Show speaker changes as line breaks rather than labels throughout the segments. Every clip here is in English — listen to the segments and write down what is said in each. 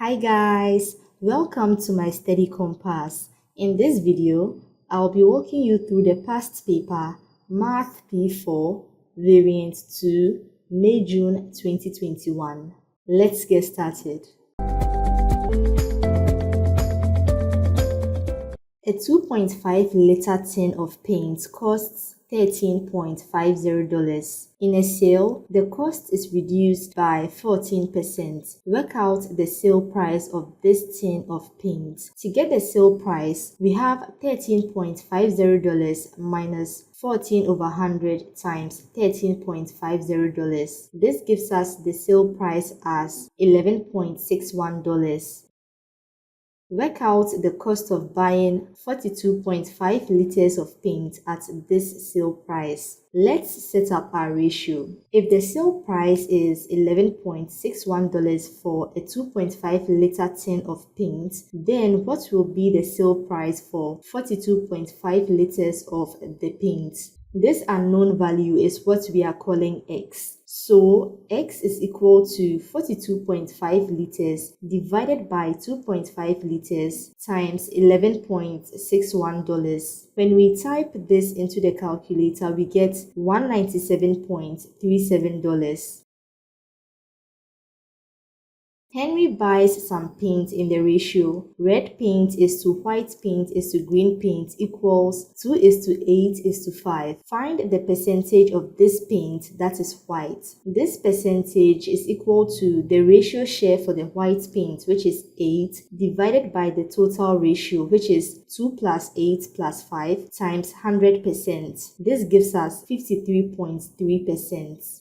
Hi guys, welcome to my study compass. In this video, I'll be walking you through the past paper Math P4 Variant 2 May-June 2021. Let's get started. A 2.5 liter tin of paint costs $13.50. In a sale, the cost is reduced by 14%. Work out the sale price of this tin of paint. To get the sale price, we have $13.50 minus 14 over 100 times $13.50. This gives us the sale price as $11.61. Work out the cost of buying 42.5 liters of paint at this sale price. Let's set up our ratio. If the sale price is $11.61 for a 2.5 liter tin of paint, then what will be the sale price for 42.5 liters of the paint? This unknown value is what we are calling X. So X is equal to 42.5 liters divided by 2.5 liters times $11.61. When we type this into the calculator, we get $197.37. Henry buys some paint in the ratio red paint is to white paint is to green paint equals 2:8:5. Find the percentage of this paint that is white. This percentage is equal to the ratio share for the white paint, which is 8, divided by the total ratio, which is 2 plus 8 plus 5 times 100%. This gives us 53.3%.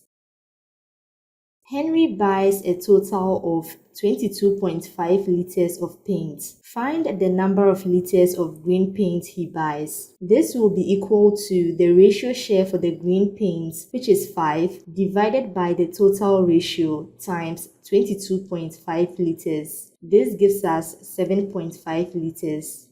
Henry buys a total of 22.5 liters of paint. Find the number of liters of green paint he buys. This will be equal to the ratio share for the green paint, which is 5, divided by the total ratio times 22.5 liters. This gives us 7.5 liters.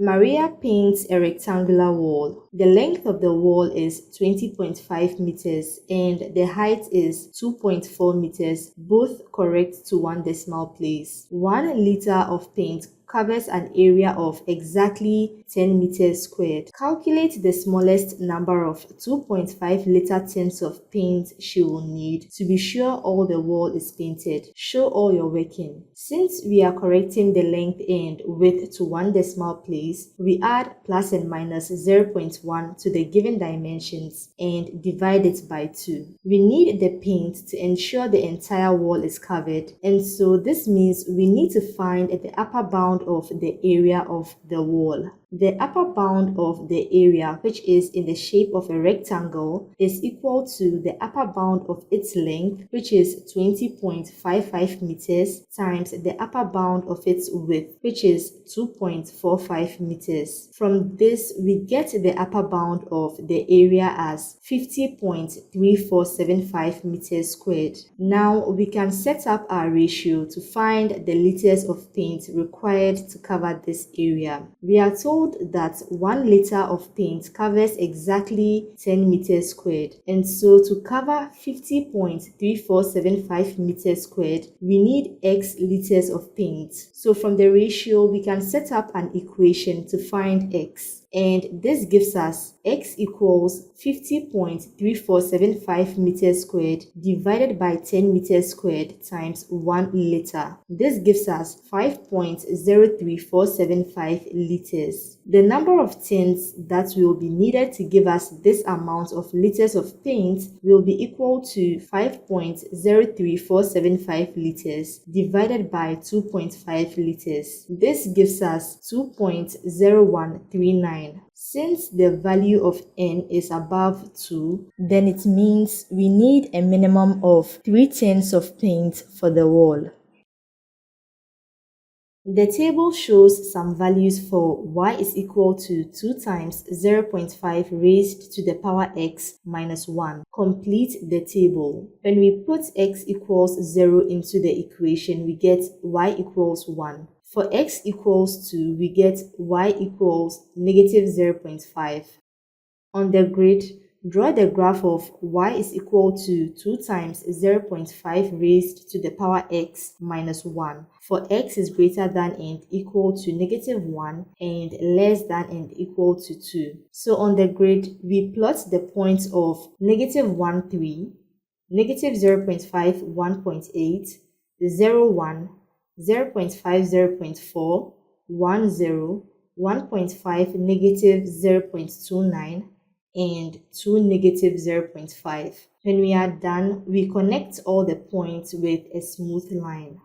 Maria paints a rectangular wall. The length of the wall is 20.5 meters and the height is 2.4 meters, both correct to one decimal place. 1 liter of paint covers an area of exactly 10 meters squared. Calculate the smallest number of 2.5 liter tins of paint she will need to be sure all the wall is painted. Show all your working. Since we are correcting the length and width to one decimal place, we add plus and minus 0.1 to the given dimensions and divide it by 2. We need the paint to ensure the entire wall is covered, and so this means we need to find the upper bound of the area of the wall. The upper bound of the area, which is in the shape of a rectangle, is equal to the upper bound of its length, which is 20.55 meters, times the upper bound of its width, which is 2.45 meters. From this, we get the upper bound of the area as 50.3475 meters squared. Now, we can set up our ratio to find the liters of paint required to cover this area. We are told that 1 liter of paint covers exactly 10 meters squared, and so to cover 50.3475 meters squared, we need X liters of paint. So from the ratio, we can set up an equation to find X, and this gives us X equals 50.3475 meters squared divided by 10 meters squared times 1 liter. This gives us 5.03475 liters. The number of tins that will be needed to give us this amount of liters of paint will be equal to 5.03475 liters divided by 2.5 liters. This gives us 2.0139. Since the value of n is above 2, then it means we need a minimum of 3 tins of paint for the wall. The table shows some values for y is equal to 2 times 0.5 raised to the power x minus 1. Complete the table. When we put x equals 0 into the equation, we get y equals 1. For x equals 2, we get y equals negative 0.5. On the grid, Draw the graph of y is equal to 2 times 0.5 raised to the power x minus 1 for x is greater than and equal to -1 and less than and equal to 2. So on the grid, we plot the points of -1, 3, -0.5, 1.8, 0, 1, 0.5, 0.4, 1, 0, 1.5, -0.29, and 2, -0.5. When we are done, we connect all the points with a smooth line.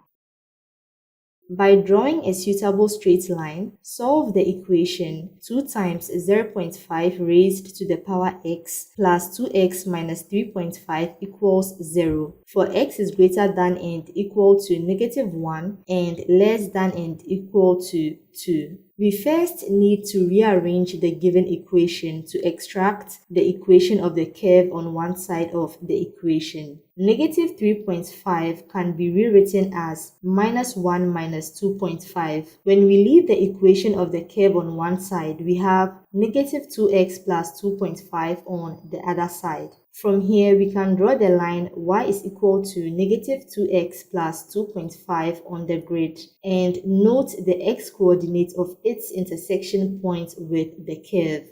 By drawing a suitable straight line, solve the equation 2 times 0.5 raised to the power x plus 2x minus 3.5 equals 0 for x is greater than and equal to -1 and less than and equal to 2. We first need to rearrange the given equation to extract the equation of the curve on one side of the equation. -3.5 can be rewritten as -1 minus 2.5. When we leave the equation of the curve on one side, we have -2x plus 2.5 on the other side. From here, we can draw the line y is equal to -2x plus 2.5 on the grid and note the x coordinate of its intersection point with the curve.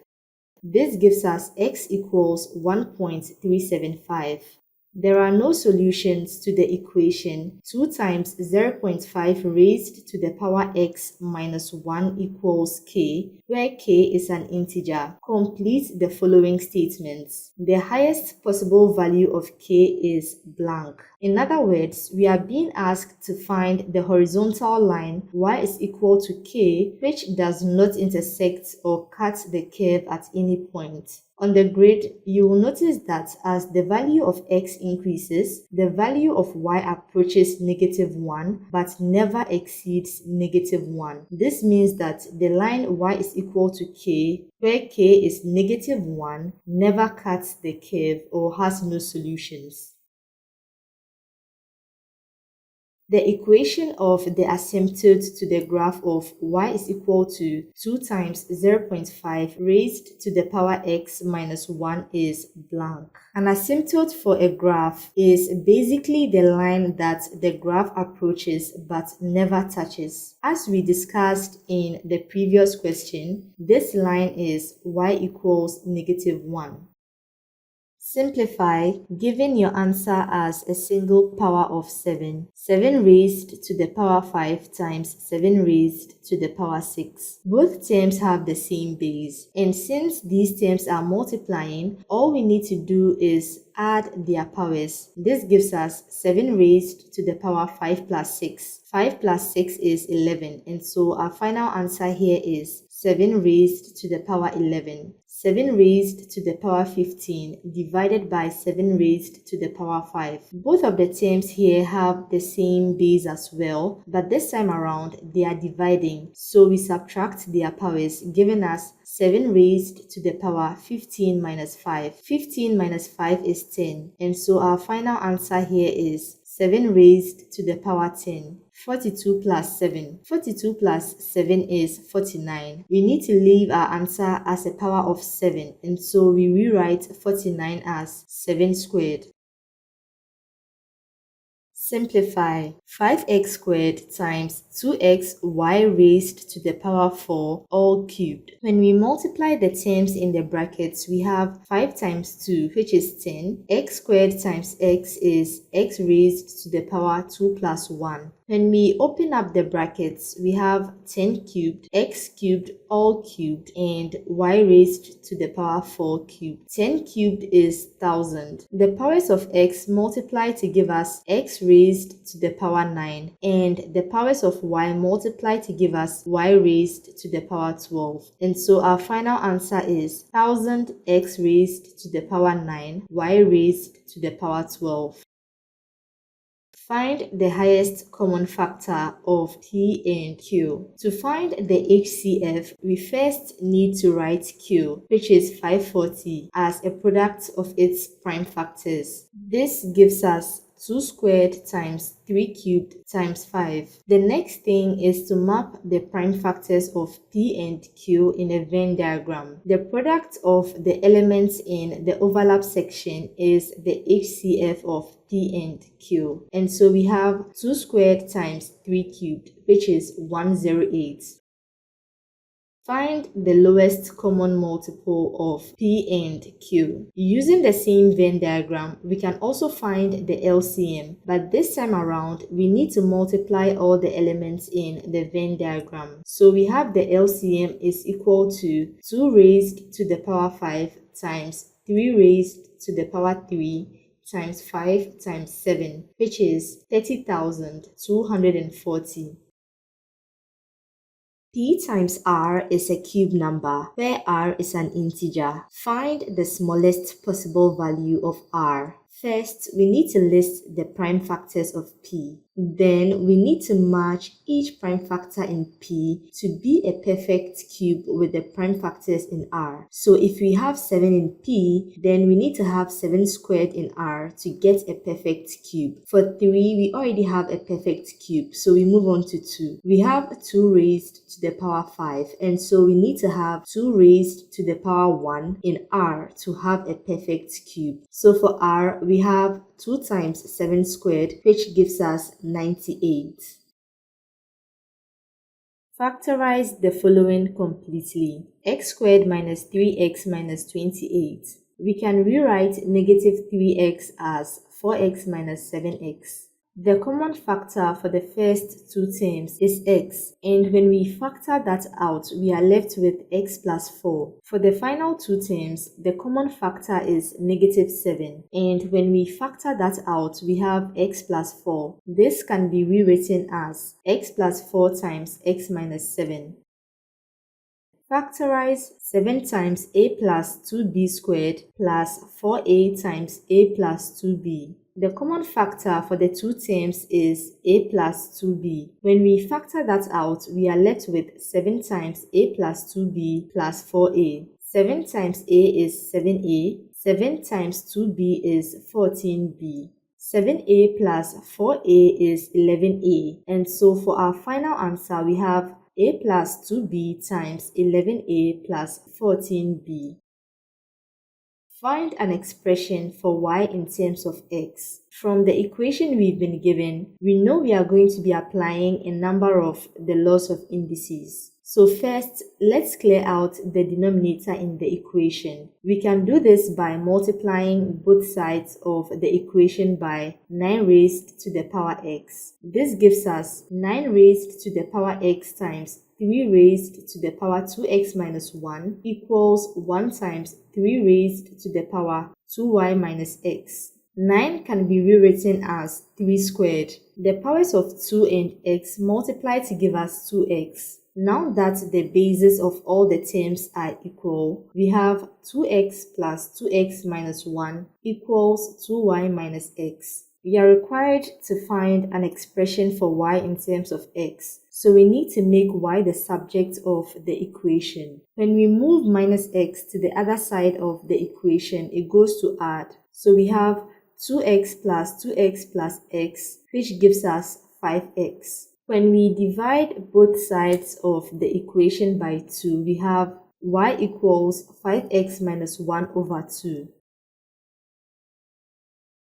This gives us x equals 1.375. There are no solutions to the equation 2 times 0.5 raised to the power x minus 1 equals k, where k is an integer. Complete the following statements. The highest possible value of k is blank. In other words, we are being asked to find the horizontal line y is equal to k, which does not intersect or cut the curve at any point. On the grid, you will notice that as the value of x increases, the value of y approaches -1 but never exceeds -1. This means that the line y is equal to k, where k is -1, never cuts the curve or has no solutions. The equation of the asymptote to the graph of y is equal to 2 times 0.5 raised to the power x minus 1 is blank. An asymptote for a graph is basically the line that the graph approaches but never touches. As we discussed in the previous question, this line is y equals -1. Simplify, giving your answer as a single power of 7. 7 raised to the power 5 times 7 raised to the power 6. Both terms have the same base, and since these terms are multiplying, all we need to do is add their powers. This gives us 7 raised to the power 5 plus 6. 5 plus 6 is 11, and so our final answer here is 7 raised to the power 11. 7 raised to the power 15 divided by 7 raised to the power 5. Both of the terms here have the same base as well, but this time around they are dividing, so we subtract their powers, giving us 7 raised to the power 15 minus 5. 15 minus 5 is 10, and so our final answer here is 7 raised to the power 10. 42 plus 7. 42 plus 7 is 49. We need to leave our answer as a power of 7, and so we rewrite 49 as 7 squared. Simplify. 5x squared times 2xy raised to the power 4 all cubed. When we multiply the terms in the brackets, we have 5 times 2, which is 10. X squared times x is x raised to the power 2 plus 1. When we open up the brackets, we have 10 cubed, x cubed, all cubed, and y raised to the power 4 cubed. 10 cubed is 1000. The powers of x multiply to give us x raised to the power 9, and the powers of y multiply to give us y raised to the power 12. And so our final answer is 1000 x raised to the power 9, y raised to the power 12. Find the highest common factor of P and Q. To find the HCF, we first need to write Q, which is 540, as a product of its prime factors. This gives us 2 squared times 3 cubed times 5. The next thing is to map the prime factors of P and Q in a Venn diagram. The product of the elements in the overlap section is the HCF of P and Q. And so we have 2 squared times 3 cubed, which is 108. Find the lowest common multiple of P and Q. Using the same Venn diagram, we can also find the LCM, but this time around, we need to multiply all the elements in the Venn diagram. So we have the LCM is equal to 2 raised to the power 5 times 3 raised to the power 3 times 5 times 7, which is 30,240. P times R is a cube number, where R is an integer. Find the smallest possible value of R. First, we need to list the prime factors of P. Then, we need to match each prime factor in P to be a perfect cube with the prime factors in R. So, if we have 7 in P, then we need to have 7 squared in R to get a perfect cube. For 3, we already have a perfect cube, so we move on to 2. We have 2 raised to the power 5, and so we need to have 2 raised to the power 1 in R to have a perfect cube. So, for R, we have 2 times 7 squared, which gives us 98. Factorize the following completely. X squared minus 3x minus 28. We can rewrite negative 3x as 4x minus 7x. The common factor for the first 2 terms is x, and when we factor that out, we are left with x plus 4. For the final 2 terms, the common factor is negative 7, and when we factor that out, we have x plus 4. This can be rewritten as x plus 4 times x minus 7. Factorize 7 times a plus 2b squared plus 4a times a plus 2b. The common factor for the 2 terms is a plus 2b. When we factor that out, we are left with 7 times a plus 2b plus 4a. 7 times a is 7a. 7 times 2b is 14b. 7a plus 4a is 11a. And so for our final answer, we have a plus 2b times 11a plus 14b. Find an expression for y in terms of x. From the equation we've been given, we know we are going to be applying a number of the laws of indices. So first, let's clear out the denominator in the equation. We can do this by multiplying both sides of the equation by 9 raised to the power x. This gives us 9 raised to the power x times 3 raised to the power 2x minus 1 equals 1 times 3 raised to the power 2y minus x. 9 can be rewritten as 3 squared. The powers of 2 and x multiply to give us 2x. Now that the bases of all the terms are equal, we have 2x plus 2x minus 1 equals 2y minus x. We are required to find an expression for y in terms of x, so we need to make y the subject of the equation. When we move minus x to the other side of the equation, it goes to add. So we have 2x plus 2x plus x, which gives us 5x. When we divide both sides of the equation by 2, we have y equals 5x minus 1 over 2.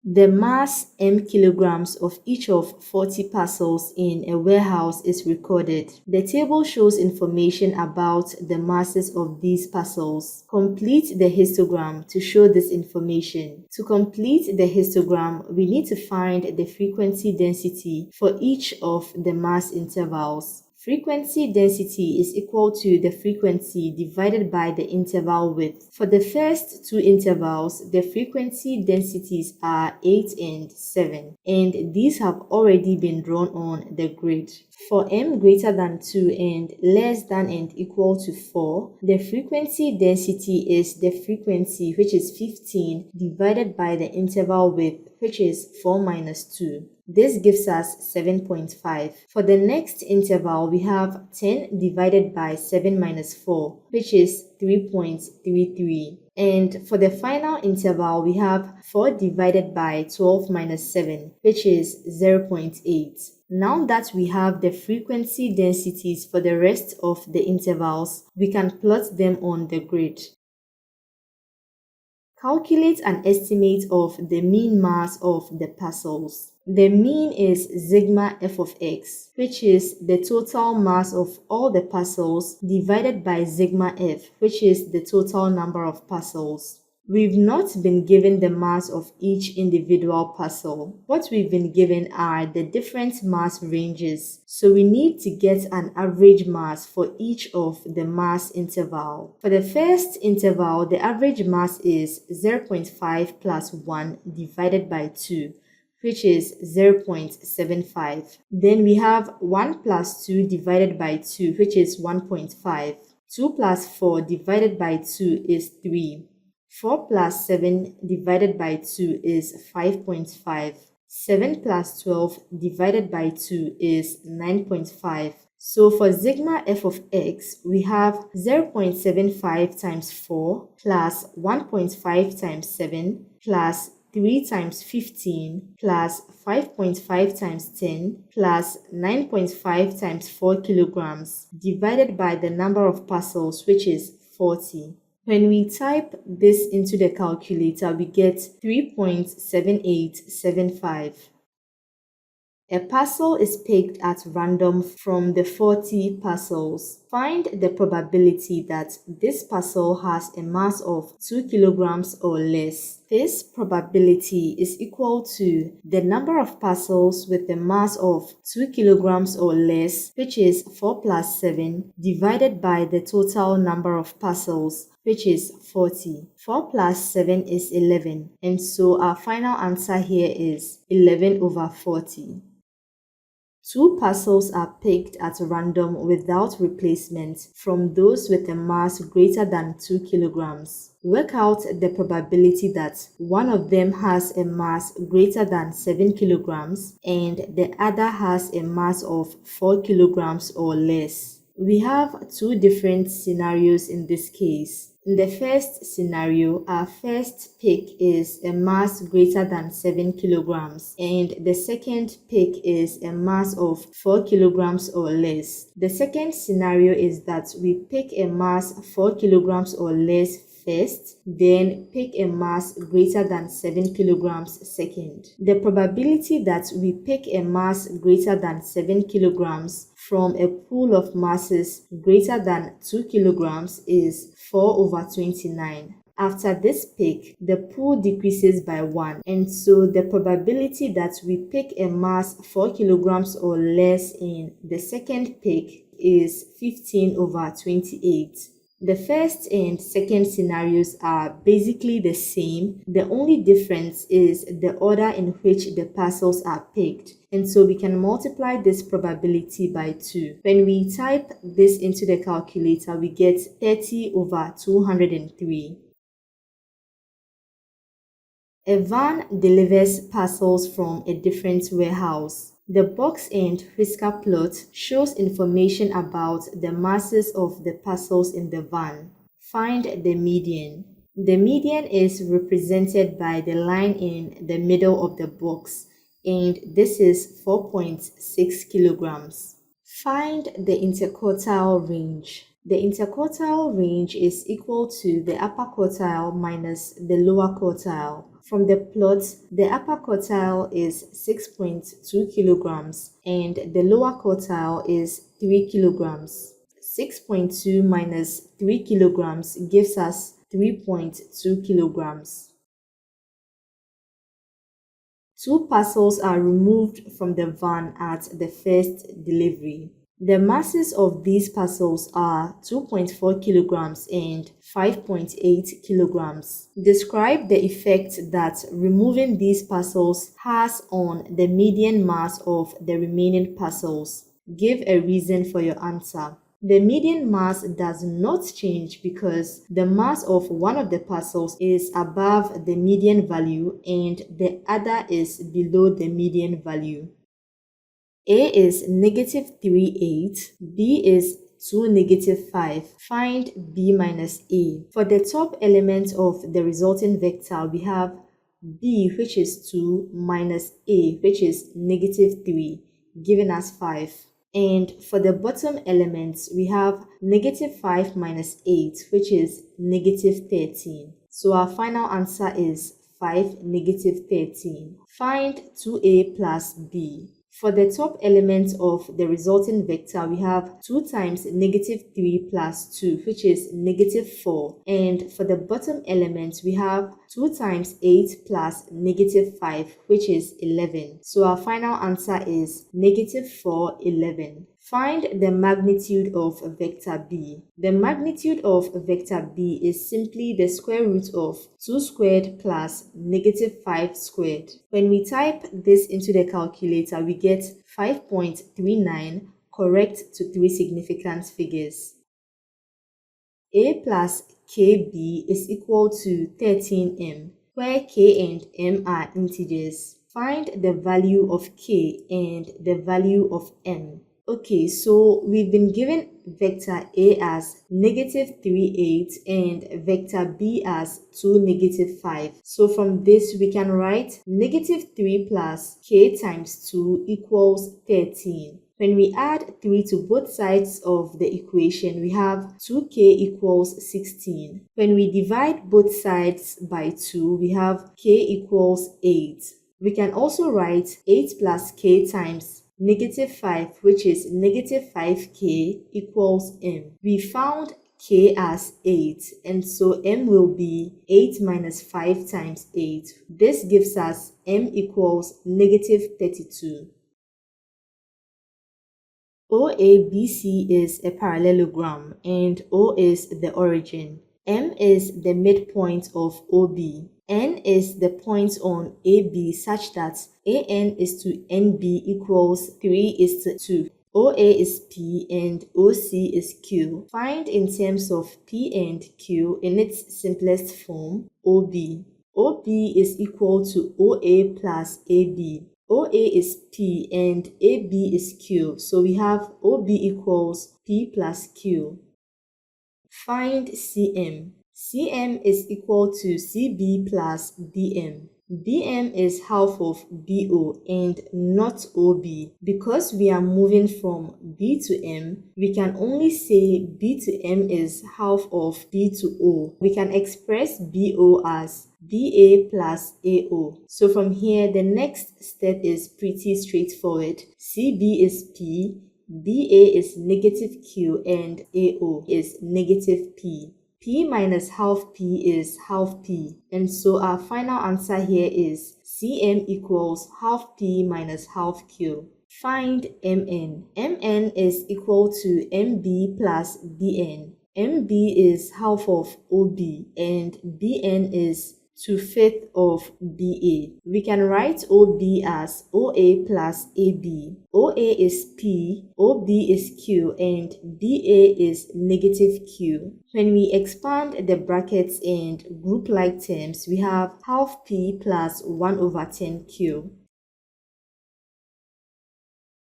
The mass m kilograms of each of 40 parcels in a warehouse is recorded. The table shows information about the masses of these parcels. Complete the histogram to show this information. To complete the histogram, we need to find the frequency density for each of the mass intervals. Frequency density is equal to the frequency divided by the interval width. For the first 2 intervals, the frequency densities are 8 and 7, and these have already been drawn on the grid. For m greater than 2 and less than and equal to 4, the frequency density is the frequency, which is 15, divided by the interval width, which is 4 minus 2. This gives us 7.5. For the next interval, we have 10 divided by 7 minus 4, which is 3.33. And for the final interval, we have 4 divided by 12 minus 7, which is 0.8. Now that we have the frequency densities for the rest of the intervals, we can plot them on the grid. Calculate an estimate of the mean mass of the parcels. The mean is sigma f of x, which is the total mass of all the parcels divided by sigma f, which is the total number of parcels. We've not been given the mass of each individual parcel. What we've been given are the different mass ranges. So we need to get an average mass for each of the mass interval. For the first interval, the average mass is 0.5 plus 1 divided by 2, which is 0.75. Then we have 1 plus 2 divided by 2, which is 1.5. 2 plus 4 divided by 2 is 3. 4 plus 7 divided by 2 is 5.5. 7 plus 12 divided by 2 is 9.5. So for sigma f of x, we have 0.75 times 4 plus 1.5 times 7 plus 3 times 15 plus 5.5 times 10 plus 9.5 times 4 kilograms divided by the number of parcels, which is 40. When we type this into the calculator, we get 3.7875. A parcel is picked at random from the 40 parcels. Find the probability that this parcel has a mass of 2 kilograms or less. This probability is equal to the number of parcels with a mass of 2 kilograms or less, which is 4 plus 7, divided by the total number of parcels, which is 40. 4 plus 7 is 11, and so our final answer here is 11 over 40. 2 parcels are picked at random without replacement from those with a mass greater than 2 kilograms. Work out the probability that one of them has a mass greater than 7 kilograms and the other has a mass of 4 kilograms or less. We have 2 different scenarios in this case. In the first scenario, our first pick is a mass greater than 7 kilograms and the second pick is a mass of 4 kilograms or less. The second scenario is that we pick a mass 4 kilograms or less first, then pick a mass greater than 7 kilograms second. The probability that we pick a mass greater than 7 kilograms from a pool of masses greater than 2 kilograms is 4 over 29. After this pick, the pool decreases by 1, and so the probability that we pick a mass 4 kilograms or less in the second pick is 15 over 28. The first and second scenarios are basically the same. The only difference is the order in which the parcels are picked. And so we can multiply this probability by 2. When we type this into the calculator, we get 30 over 203. A van delivers parcels from a different warehouse. The box and whisker plot shows information about the masses of the parcels in the van. Find the median. The median is represented by the line in the middle of the box, and this is 4.6 kilograms. Find the interquartile range. The interquartile range is equal to the upper quartile minus the lower quartile. From the plot, the upper quartile is 6.2 kilograms and the lower quartile is 3 kilograms. 6.2 minus 3 kilograms gives us 3.2 kilograms. 2 parcels are removed from the van at the first delivery. The masses of these parcels are 2.4 kilograms and 5.8 kilograms. Describe the effect that removing these parcels has on the median mass of the remaining parcels. Give a reason for your answer. The median mass does not change because the mass of one of the parcels is above the median value and the other is below the median value. A is -3, 8, B is 2, -5. Find B minus A. For the top element of the resulting vector, we have B, which is 2, minus A, which is -3, giving us 5. And for the bottom elements, we have -5 minus 8, which is -13. So our final answer is 5, -13. Find 2A plus B. For the top element of the resulting vector, we have 2 times -3 plus 2, which is -4. And for the bottom element, we have 2 times 8 plus -5, which is 11. So our final answer is -4, 11. Find the magnitude of vector B. The magnitude of vector B is simply the square root of 2 squared plus -5 squared. When we type this into the calculator, we get 5.39, correct to 3 significant figures. A plus KB is equal to 13m, where K and M are integers. Find the value of K and the value of M. Okay, so we've been given vector A as -3, 8 and vector B as 2, -5. So from this we can write -3 plus K times 2 equals 13. When we add 3 to both sides of the equation, we have 2k equals 16. When we divide both sides by 2, we have k equals 8. We can also write 8 plus k times -5, which is -5k equals m. We found k as 8, and so m will be 8 minus 5 times 8. This gives us m equals -32. OABC is a parallelogram and O is the origin. M is the midpoint of OB. N is the point on AB such that AN is to NB equals 3:2. OA is P and OC is Q. Find in terms of P and Q in its simplest form, OB. OB is equal to OA plus AB. OA is P and AB is Q, so we have OB equals P plus Q. Find CM. CM is equal to CB plus BM. BM is half of BO and not OB. Because we are moving from B to M, we can only say B to M is half of B to O. We can express BO as BA plus AO. So from here, the next step is pretty straightforward. CB is P, BA is -Q, and AO is -P. P minus half P is half P, and so our final answer here is CM equals half P minus half Q. Find MN. MN is equal to MB plus BN. MB is half of OB and BN is 2/5 of BA. We can write OB as OA plus AB. OA is P, OB is Q, and BA is -Q. When we expand the brackets and group like terms, we have half P plus 1/10Q.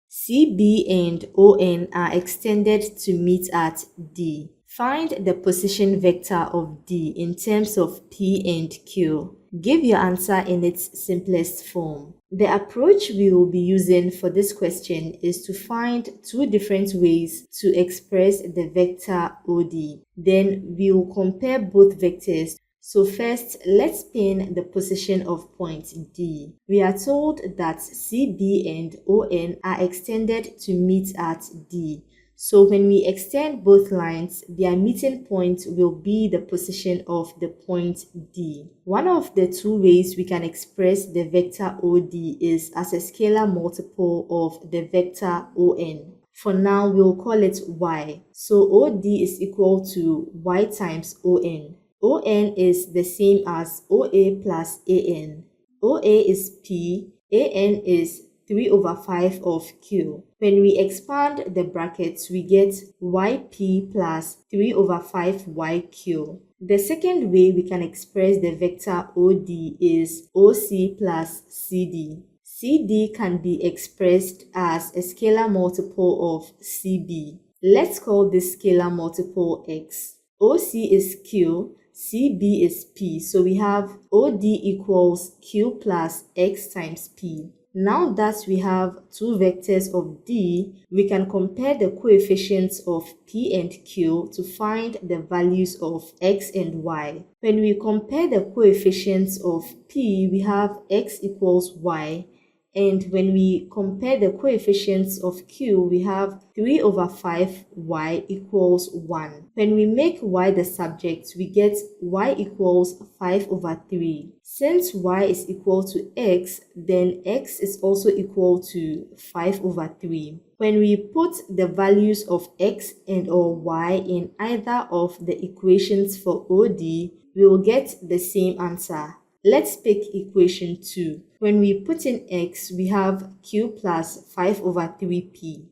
CB and ON are extended to meet at D. Find the position vector of D in terms of P and Q. Give your answer in its simplest form. The approach we will be using for this question is to find two different ways to express the vector OD. Then we will compare both vectors. So first, let's pin the position of point D. We are told that CB and ON are extended to meet at D. So when we extend both lines, their meeting point will be the position of the point D. One of the two ways we can express the vector OD is as a scalar multiple of the vector ON. For now, we'll call it Y. So OD is equal to Y times ON. ON is the same as OA plus AN. OA is P, AN is 3 over 5 of q. When we expand the brackets, we get yp plus 3 over 5 yq. The second way we can express the vector OD is OC plus CD. CD can be expressed as a scalar multiple of CB. Let's call this scalar multiple X. OC is Q, CB is P, so we have OD equals Q plus X times P. Now that we have two vectors of D, we can compare the coefficients of P and Q to find the values of X and Y. When we compare the coefficients of P, we have X equals Y. And when we compare the coefficients of Q, we have 3 over 5 y equals 1. When we make y the subject, we get y equals 5 over 3. Since y is equal to x, then x is also equal to 5 over 3. When we put the values of x and or y in either of the equations for OD, we will get the same answer. Let's pick equation 2. When we put in x, we have q plus 5 over 3p.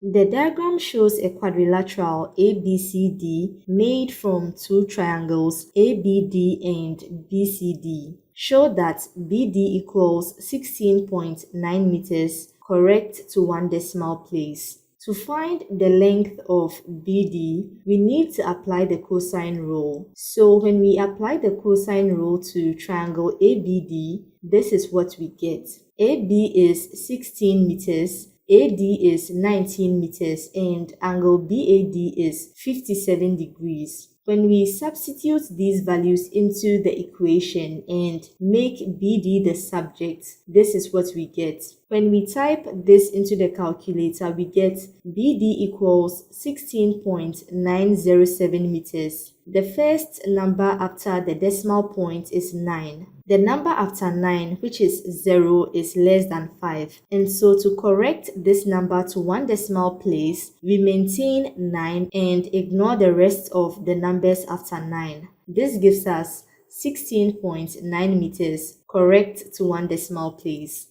The diagram shows a quadrilateral ABCD made from two triangles ABD and BCD. Show that BD equals 16.9 meters, correct to one decimal place. To find the length of BD, we need to apply the cosine rule. So when we apply the cosine rule to triangle ABD, this is what we get. AB is 16 meters, AD is 19 meters, and angle BAD is 57 degrees. When we substitute these values into the equation and make BD the subject, this is what we get. When we type this into the calculator, we get BD equals 16.907 meters. The first number after the decimal point is 9. The number after 9, which is 0, is less than 5. And so to correct this number to one decimal place, we maintain 9 and ignore the rest of the numbers after 9. This gives us 16.9 meters, correct to one decimal place.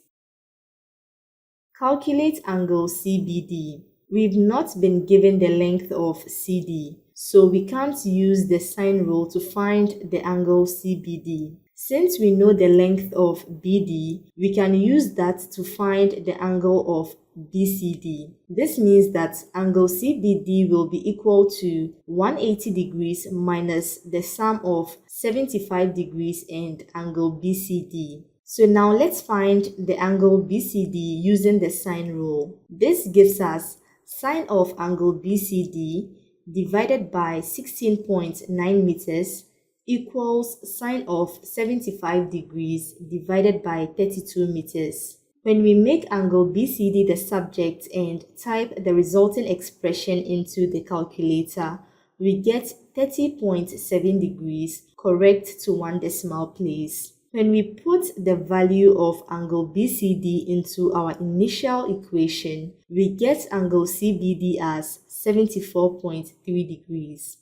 Calculate angle CBD. We've not been given the length of CD, so we can't use the sine rule to find the angle CBD. Since we know the length of BD, we can use that to find the angle of BCD. This means that angle CBD will be equal to 180 degrees minus the sum of 75 degrees and angle BCD. So now let's find the angle BCD using the sine rule. This gives us sine of angle BCD divided by 16.9 meters equals sine of 75 degrees divided by 32 meters. When we make angle BCD the subject and type the resulting expression into the calculator, we get 30.7 degrees, correct to one decimal place. When we put the value of angle BCD into our initial equation, we get angle CBD as 74.3 degrees.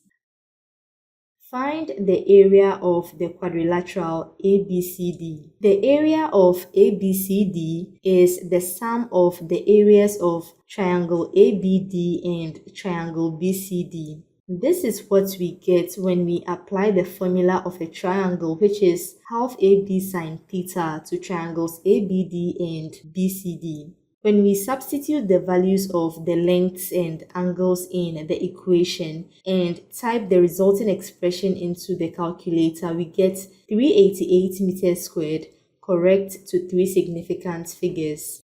Find the area of the quadrilateral ABCD. The area of ABCD is the sum of the areas of triangle ABD and triangle BCD. This is what we get when we apply the formula of a triangle, which is half AB sine theta, to triangles ABD and BCD. When we substitute the values of the lengths and angles in the equation and type the resulting expression into the calculator, we get 388 meters squared, correct to three significant figures.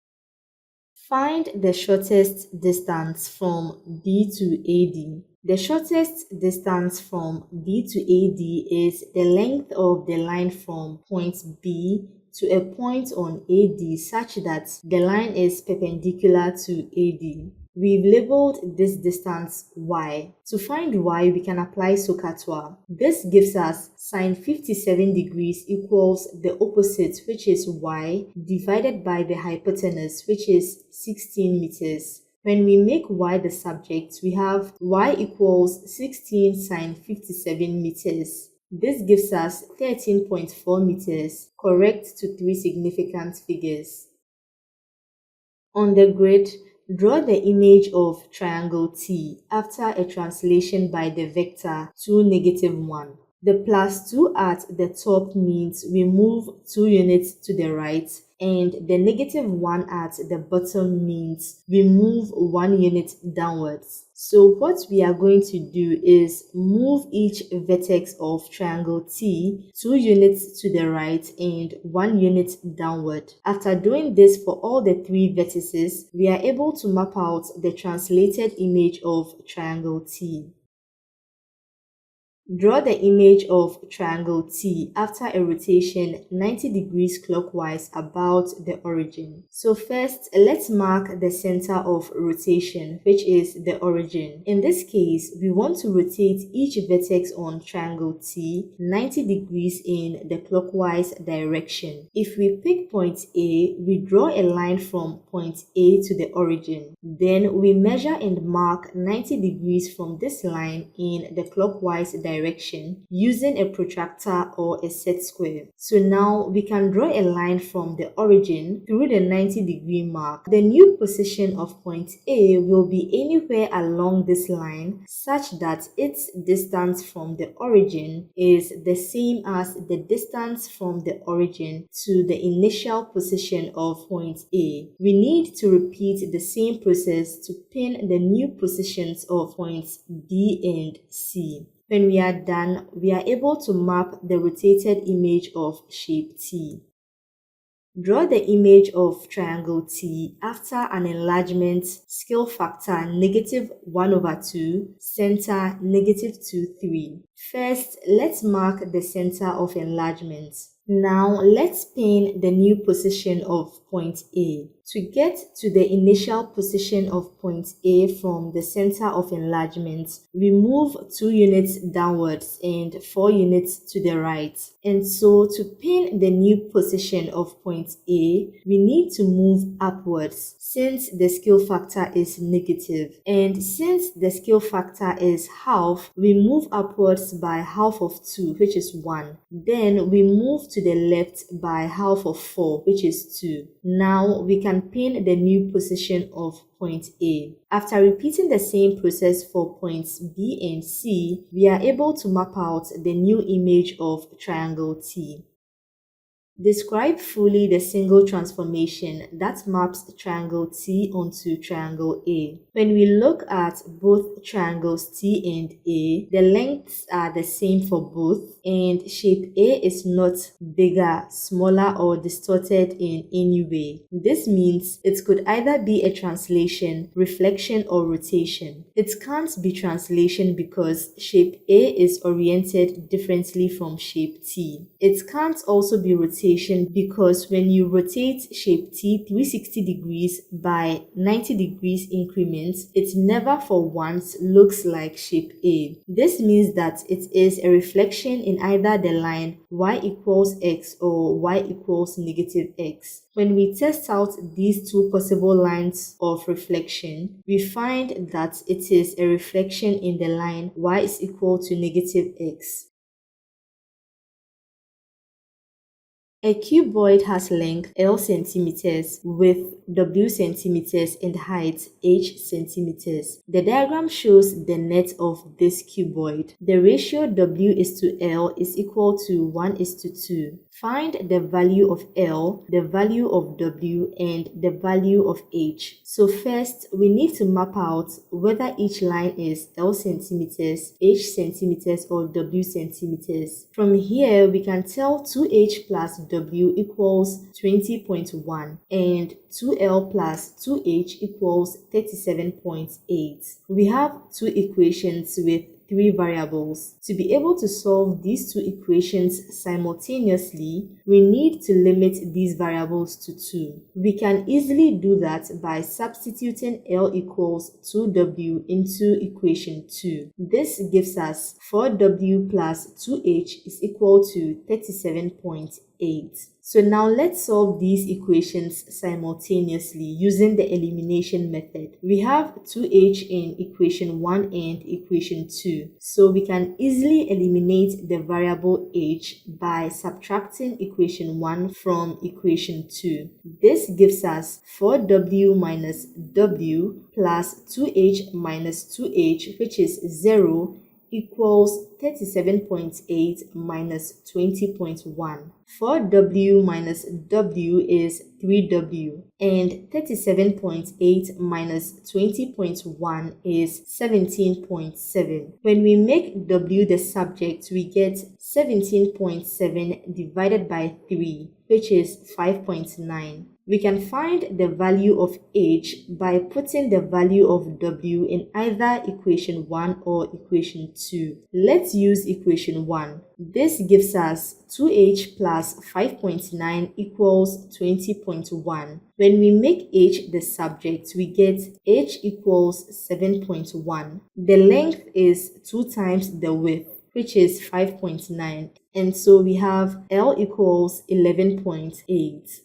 Find the shortest distance from B to AD. The shortest distance from B to AD is the length of the line from point B to a point on AD such that the line is perpendicular to AD. We've labeled this distance y. To find y, we can apply SOHCAHTOA. This gives us sine 57 degrees equals the opposite, which is y, divided by the hypotenuse, which is 16 meters. When we make y the subject, we have y equals 16 sine 57 meters. This gives us 13.4 meters, correct to 3 significant figures. On the grid, draw the image of triangle T after a translation by the vector 2, -1. The +2 at the top means we move 2 units to the right, and the -1 at the bottom means we move 1 unit downwards. So what we are going to do is move each vertex of triangle T 2 units to the right and 1 unit downward. After doing this for all the 3 vertices, we are able to map out the translated image of triangle T. Draw the image of triangle T after a rotation 90 degrees clockwise about the origin. So first, let's mark the center of rotation, which is the origin. In this case, we want to rotate each vertex on triangle T 90 degrees in the clockwise direction. If we pick point A, we draw a line from point A to the origin. Then we measure and mark 90 degrees from this line in the clockwise direction using a protractor or a set square. So now we can draw a line from the origin through the 90-degree mark. The new position of point A will be anywhere along this line such that its distance from the origin is the same as the distance from the origin to the initial position of point A. We need to repeat the same process to pin the new positions of points B and C. When we are done, we are able to map the rotated image of shape T. Draw the image of triangle T after an enlargement scale factor -1/2, center -2, 3. First, let's mark the center of enlargement. Now, let's pin the new position of point A. To get to the initial position of point A from the center of enlargement, we move 2 units downwards and 4 units to the right. And so to pin the new position of point A, we need to move upwards since the scale factor is negative. And since the scale factor is half, we move upwards by half of 2, which is 1. Then we move to the left by half of 4, which is 2. Now we can pin the new position of point A. After repeating the same process for points B and C, we are able to map out the new image of triangle T. Describe fully the single transformation that maps triangle T onto triangle A. When we look at both triangles T and A, the lengths are the same for both, and shape A is not bigger, smaller, or distorted in any way. This means it could either be a translation, reflection, or rotation. It can't be translation because shape A is oriented differently from shape T. It can't also be rotation because when you rotate shape T 360 degrees by 90 degrees increments, it never for once looks like shape A. This means that it is a reflection in either the line y equals x or y equals -x. When we test out these two possible lines of reflection, we find that it is a reflection in the line y is equal to -x. A cuboid has length L centimeters, width W centimeters, and height H centimeters. The diagram shows the net of this cuboid. The ratio W is to L is equal to 1:2. Find the value of L, the value of W, and the value of H. So first, we need to map out whether each line is L centimeters, H centimeters, or W centimeters. From here, we can tell 2H plus W equals 20.1 and 2L plus 2H equals 37.8. We have two equations with 3 variables. To be able to solve these two equations simultaneously, we need to limit these variables to 2. We can easily do that by substituting L equals 2W into equation 2. This gives us 4W plus 2H is equal to 37.8. 8. So now let's solve these equations simultaneously using the elimination method. We have 2h in equation 1 and equation 2. So we can easily eliminate the variable h by subtracting equation 1 from equation 2. This gives us 4w minus w plus 2h minus 2h, which is 0, equals 37.8 minus 20.1. 4w minus w is 3w, and 37.8 minus 20.1 is 17.7. When we make w the subject, we get 17.7 divided by 3, which is 5.9. We can find the value of h by putting the value of w in either equation 1 or equation 2. Let's use equation 1. This gives us 2h plus 5.9 equals 20.1. When we make h the subject, we get h equals 7.1. The length is 2 times the width, which is 5.9. And so we have L equals 11.8.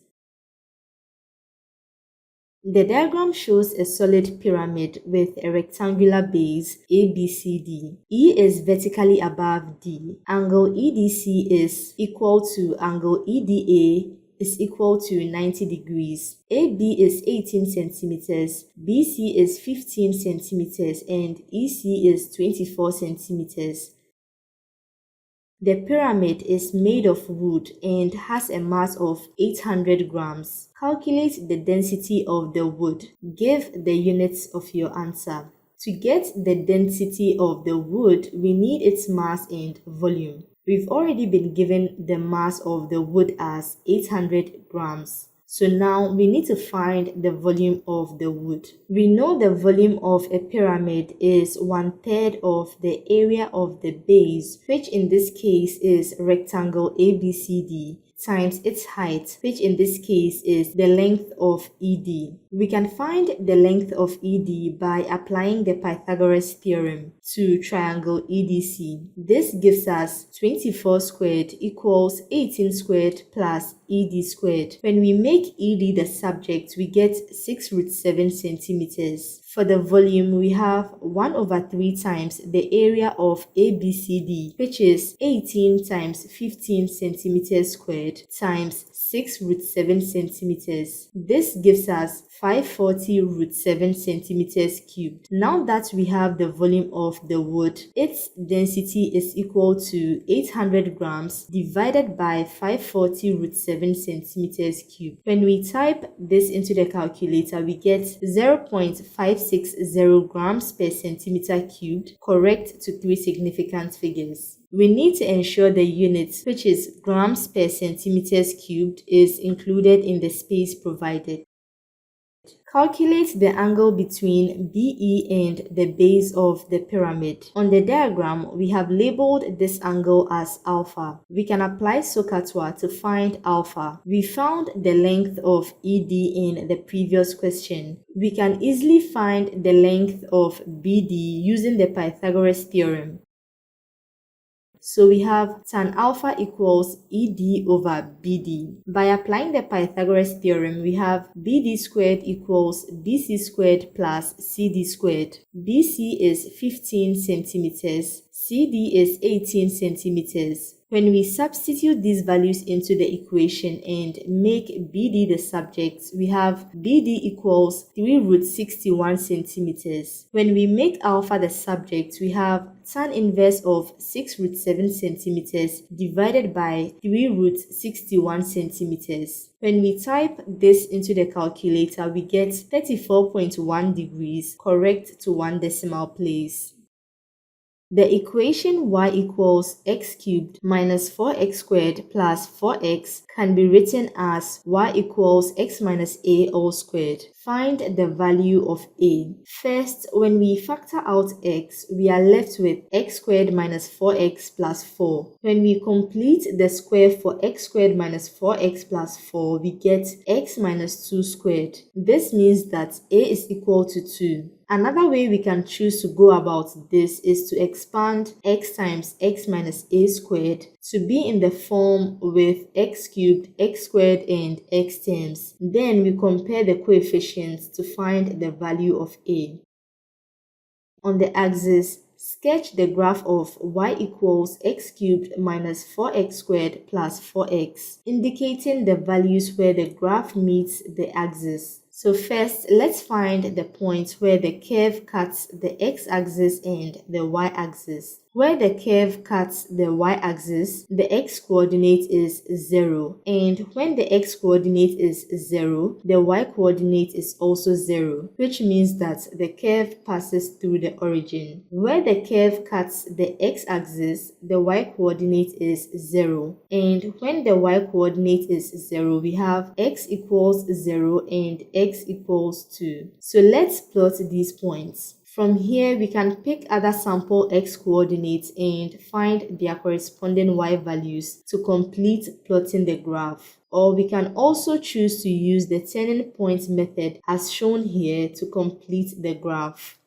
The diagram shows a solid pyramid with a rectangular base ABCD. E is vertically above D. Angle EDC is equal to angle EDA is equal to 90 degrees. AB is 18 centimeters, BC is 15 centimeters, and EC is 24 centimeters. The pyramid is made of wood and has a mass of 800 grams. Calculate the density of the wood. Give the units of your answer. To get the density of the wood, we need its mass and volume. We've already been given the mass of the wood as 800 grams. So now we need to find the volume of the wood. We know the volume of a pyramid is 1/3 of the area of the base, which in this case is rectangle ABCD, times its height, which in this case is the length of ED. We can find the length of ED by applying the Pythagoras theorem to triangle EDC. This gives us 24 squared equals 18 squared plus ED squared. When we make ED the subject, we get 6 root 7 centimeters. For the volume, we have 1/3 times the area of ABCD, which is 18 times 15 centimeters squared times 6 root 7 centimeters. This gives us 540 root 7 centimeters cubed. Now that we have the volume of the wood, its density is equal to 800 grams divided by 540 root 7 centimeters cubed. When we type this into the calculator, we get 0.560 grams per centimeter cubed, correct to 3 significant figures. We need to ensure the unit, which is grams per centimeters cubed, is included in the space provided. Calculate the angle between BE and the base of the pyramid. On the diagram, we have labeled this angle as alpha. We can apply SOHCAHTOA to find alpha. We found the length of ED in the previous question. We can easily find the length of BD using the Pythagoras theorem. So we have tan alpha equals ED over BD. By applying the Pythagoras theorem, we have BD squared equals BC squared plus CD squared. BC is 15 centimeters, CD is 18 centimeters. When we substitute these values into the equation and make BD the subject, we have BD equals 3 root 61 centimeters. When we make alpha the subject, we have tan inverse of 6 root 7 centimeters divided by 3 root 61 centimeters. When we type this into the calculator, we get 34.1 degrees, correct to 1 decimal place. The equation y equals x cubed minus 4x squared plus 4x can be written as y equals x minus a all squared. Find the value of a. First, when we factor out x, we are left with x squared minus 4x plus 4. When we complete the square for x squared minus 4x plus 4, we get x minus 2 squared. This means that a is equal to 2. Another way we can choose to go about this is to expand x times x minus a squared to be in the form with x cubed, x squared, and x terms. Then we compare the coefficients to find the value of a. On the axis, sketch the graph of y equals x cubed minus 4x squared plus 4x, indicating the values where the graph meets the axis. So first, let's find the point where the curve cuts the x-axis and the y-axis. Where the curve cuts the y-axis, the x-coordinate is 0. And when the x-coordinate is 0, the y-coordinate is also 0, which means that the curve passes through the origin. Where the curve cuts the x-axis, the y-coordinate is 0. And when the y-coordinate is 0, we have x equals 0 and x equals 2. So let's plot these points. From here, we can pick other sample x coordinates and find their corresponding y values to complete plotting the graph. Or we can also choose to use the turning point method as shown here to complete the graph.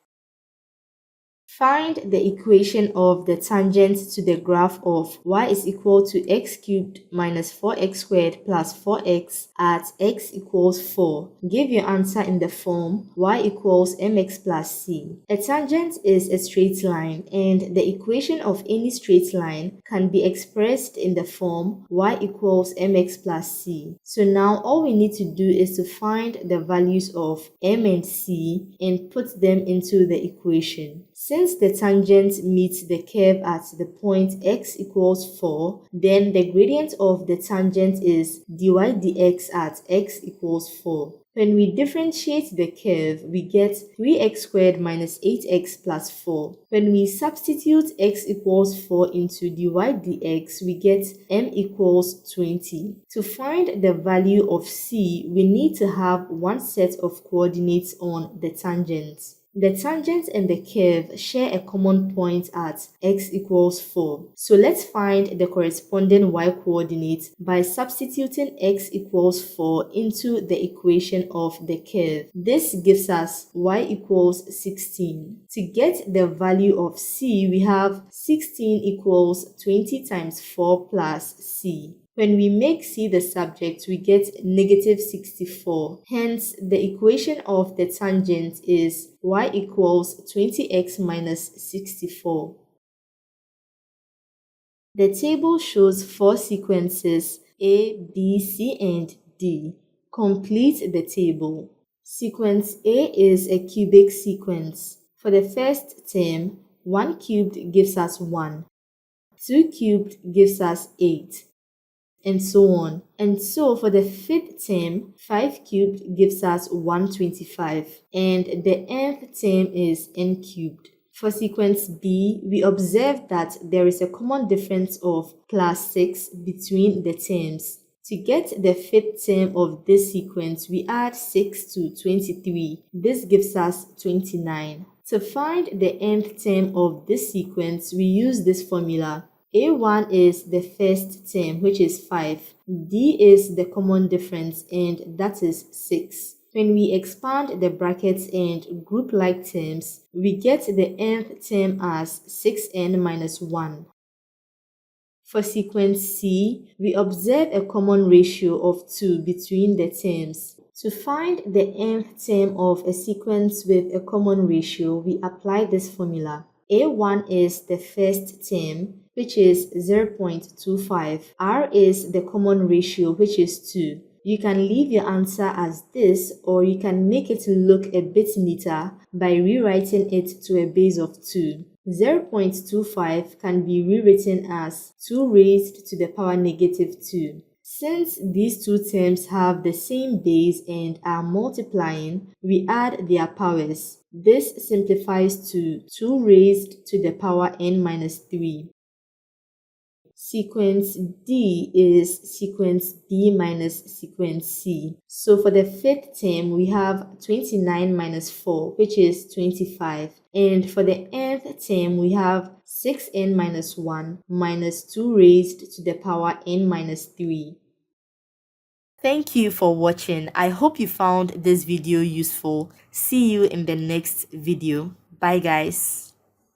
Find the equation of the tangent to the graph of y is equal to x cubed minus 4x squared plus 4x at x equals 4. Give your answer in the form y equals mx plus c. A tangent is a straight line, and the equation of any straight line can be expressed in the form y equals mx plus c. So now all we need to do is to find the values of m and c and put them into the equation. Since the tangent meets the curve at the point x equals 4, then the gradient of the tangent is dy dx at x equals 4. When we differentiate the curve, we get 3x squared minus 8x plus 4. When we substitute x equals 4 into dy dx, we get m equals 20. To find the value of c, we need to have one set of coordinates on the tangent. The tangent and the curve share a common point at x equals 4. So let's find the corresponding y-coordinate by substituting x equals 4 into the equation of the curve. This gives us y equals 16. To get the value of c, we have 16 equals 20 times 4 plus c. When we make c the subject, we get negative 64. Hence, the equation of the tangent is y equals 20x minus 64. The table shows 4 sequences A, B, C, and D. Complete the table. Sequence A is a cubic sequence. For the first term, 1 cubed gives us 1. 2 cubed gives us 8. And so on. And so for the fifth term, 5 cubed gives us 125, and the nth term is n cubed. For sequence B, we observe that there is a common difference of plus 6 between the terms. To get the fifth term of this sequence, we add 6 to 23. This gives us 29. To find the nth term of this sequence, we use this formula. A1 is the first term, which is 5. D is the common difference, and that is 6. When we expand the brackets and group like terms, we get the nth term as 6n minus 1. For sequence C, we observe a common ratio of 2 between the terms. To find the nth term of a sequence with a common ratio, we apply this formula. A1 is the first term, which is 0.25. R is the common ratio, which is 2. You can leave your answer as this, or you can make it look a bit neater by rewriting it to a base of 2. 0.25 can be rewritten as 2 raised to the power negative 2. Since these two terms have the same base and are multiplying, we add their powers. This simplifies to 2 raised to the power n minus 3. sequence D is sequence B minus sequence C. So for the fifth term, we have 29 minus 4, which is 25. And for the nth term, we have 6n minus 1 minus 2 raised to the power n minus 3. Thank you for watching. I hope you found this video useful. See you in the next video. Bye guys.